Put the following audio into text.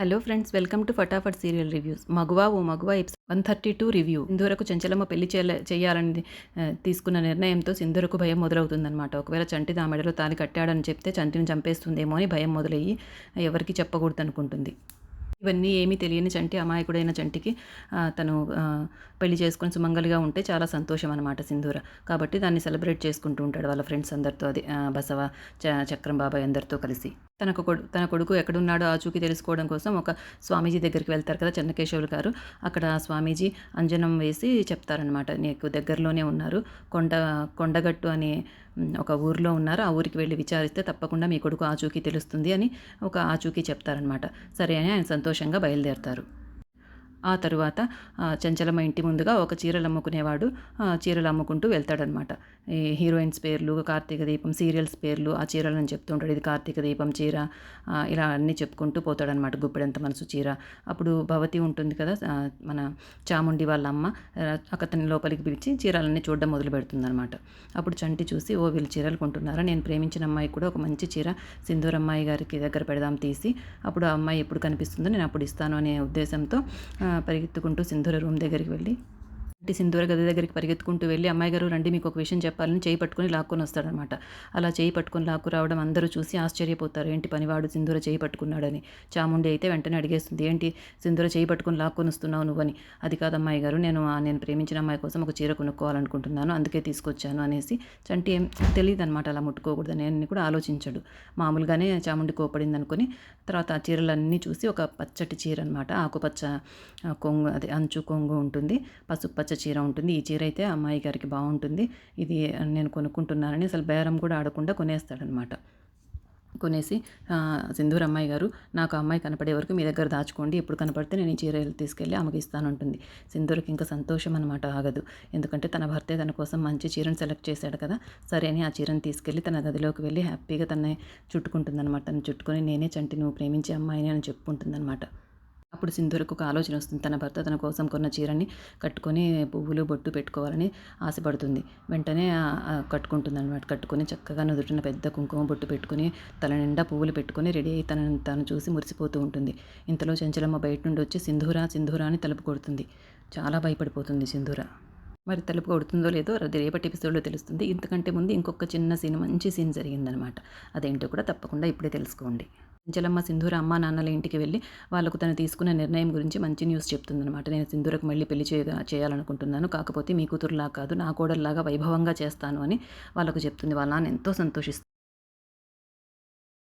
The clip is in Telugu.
Hello friends, welcome to Fatafat serial reviews. 'Maguva O మగువా' ఎపిసోడ్ 132 రివ్యూ. సింధూరకు చెంచలమ్మ పెళ్లి చేయాలని తీసుకున్న నిర్ణయంతో సింధూరకు భయం మొదలవుతుందన్నమాట. ఒకవేళ చంటి నా మెడలో తాళి కట్టాడని చెప్తే చంటిని చంపేస్తుందేమో అని భయం మొదలయ్యి ఎవరికీ చెప్పకూడదనుకుంటుంది. ఇవన్నీ ఏమీ తెలియని చంటి, అమాయకుడైన చంటికి తను పెళ్లి చేసుకొని సుమంగలిగా ఉంటే చాలా సంతోషం అనమాట సింధూర. కాబట్టి దాన్ని సెలబ్రేట్ చేసుకుంటూ ఉంటాడు వాళ్ళ ఫ్రెండ్స్ అందరితో, అది బసవ, చక్రం బాబాయ్ అందరితో కలిసి. తన కొడుకు ఎక్కడున్నాడో ఆచూకీ తెలుసుకోవడం కోసం ఒక స్వామీజీ దగ్గరికి వెళ్తారు కదా చెన్నకేశవులు గారు. అక్కడ స్వామీజీ అంజనం వేసి చెప్తారనమాట, నీకు దగ్గరలోనే ఉన్నారు, కొండగట్టు అనే ఒక ఊరిలో ఉన్నారు, ఆ ఊరికి వెళ్ళి విచారిస్తే తప్పకుండా మీ కొడుకు ఆచూకీ తెలుస్తుంది అని ఒక ఆచూకీ చెప్తారనమాట. సరే అని ఆయన సంతోషంగా బయలుదేరతారు. ఆ తరువాత చెంచలమ్మ ఇంటి ముందుగా ఒక చీరలు అమ్ముకునేవాడు చీరలు అమ్ముకుంటూ వెళ్తాడనమాట. ఈ హీరోయిన్స్ పేర్లు, కార్తీక దీపం సీరియల్స్ పేర్లు ఆ చీరలని చెప్తూ ఉంటాడు. ఇది కార్తీక దీపం చీర, ఇలా అన్నీ చెప్పుకుంటూ పోతాడనమాట. గుప్పెడంత మనసు చీర. అప్పుడు భవతి ఉంటుంది కదా, మన చాముండి వాళ్ళ అమ్మ, అతని లోపలికి పిలిచి చీరలన్నీ చూడడం మొదలు పెడుతుందనమాట. అప్పుడు చంటి చూసి, ఓ వీళ్ళు చీరలు కొంటున్నారా, నేను ప్రేమించిన అమ్మాయి కూడా ఒక మంచి చీర సింధూరమ్మాయి గారికి దగ్గర పెడదాం తీసి, అప్పుడు ఆ అమ్మాయి ఎప్పుడు కనిపిస్తుందో నేను అప్పుడు ఇస్తాను అనే ఉద్దేశంతో పరిగెత్తుకుంటూ సింధూర రూమ్ దగ్గరికి వెళ్ళి, సింధూర గది దగ్గరికి పరిగెత్తుకుంటూ వెళ్ళి, అమ్మాయి గారు రండి, మీకు ఒక విషయం చెప్పాలని చేయి పట్టుకొని లాక్కొని వస్తాడనమాట. అలా చేయి పట్టుకొని లాక్కు రావడం అందరూ చూసి ఆశ్చర్యపోతారు. ఏంటి పనివాడు సింధూర చేయి పట్టుకున్నాడని. చాముండి అయితే వెంటనే అడిగేస్తుంది, ఏంటి సింధూర చేయి పట్టుకొని లాక్కొని వస్తున్నావు నువ్వని. అది కాదు అమ్మాయి గారు, నేను ప్రేమించిన అమ్మాయి కోసం ఒక చీర కొనుక్కోవాలనుకుంటున్నాను, అందుకే తీసుకొచ్చాను అనేసి. చంటి ఏం తెలియదు అనమాట అలా ముట్టుకోకూడదని, అని కూడా ఆలోచించాడు. మామూలుగానే చాముండి కోపడింది అనుకుని తర్వాత ఆ చీరలన్నీ చూసి, ఒక పచ్చటి చీర అనమాట, ఆకుపచ్చ కొంగు, అది అంచు కొంగు ఉంటుంది, పసుపు పచ్చ చీర ఉంటుంది. ఈ చీర అయితే అమ్మాయి గారికి బాగుంటుంది, ఇది నేను కొనుక్కుంటున్నానని అసలు బేరం కూడా ఆడకుండా కొనేస్తాడనమాట. కొనేసి, సింధూర్ అమ్మాయి గారు, నాకు అమ్మాయి కనపడే వరకు మీ దగ్గర దాచుకోండి, ఎప్పుడు కనపడితే నేను ఈ చీర తీసుకెళ్ళి ఆమెకి ఇస్తానంటుంది. సింధూర్కి ఇంకా సంతోషం అనమాట ఆగదు. ఎందుకంటే తన భర్తే తన కోసం మంచి చీరను సెలెక్ట్ చేశాడు కదా. సరే అని ఆ చీరను తీసుకెళ్ళి తన గదిలోకి వెళ్ళి హ్యాపీగా తనని చుట్టుకుంటుందన్నమాట. తను చుట్టుకొని, నేనే చంటి, నువ్వు ప్రేమించే అమ్మాయిని అని చెప్పుకుంటుందన్నమాట. అప్పుడు సింధూరకు ఒక ఆలోచన వస్తుంది. తన భర్త తన కోసం కొన్న చీరని కట్టుకొని పువ్వులు బొట్టు పెట్టుకోవాలని ఆశపడుతుంది. వెంటనే కట్టుకుంటుందన్నమాట. కట్టుకొని చక్కగా నుదుటిన పెద్ద కుంకుమ బొట్టు పెట్టుకుని, తల నిండా పువ్వులు పెట్టుకొని రెడీ అయ్యి తను చూసి మురిసిపోతూ ఉంటుంది. ఇంతలో చెంచలమ్మ బయట నుండి వచ్చి సింధూరా సింధూరా అని తలుపు కొడుతుంది. చాలా భయపడిపోతుంది సింధూర. మరి తలుపు కొడుతుందో లేదో అది రేపటి ఎపిసోడ్లో తెలుస్తుంది. ఇంతకంటే ముందు ఇంకొక చిన్న సీన్, మంచి సీన్ జరిగిందనమాట. అదేంటో కూడా తప్పకుండా ఇప్పుడే తెలుసుకోండి. చెంచలమ్మ సింధూర అమ్మా నాన్నల ఇంటికి వెళ్ళి వాళ్ళకు తను తీసుకున్న నిర్ణయం గురించి మంచి న్యూస్ చెప్తుందనమాట. నేను సింధూరకు మళ్ళీ పెళ్లి చేయాలనుకుంటున్నాను, కాకపోతే మీ కూతురులా కాదు, నా కోడల్లాగా వైభవంగా చేస్తాను అని వాళ్ళకు చెప్తుంది. వాళ్ళ నాన్న ఎంతో సంతోషిస్తారు.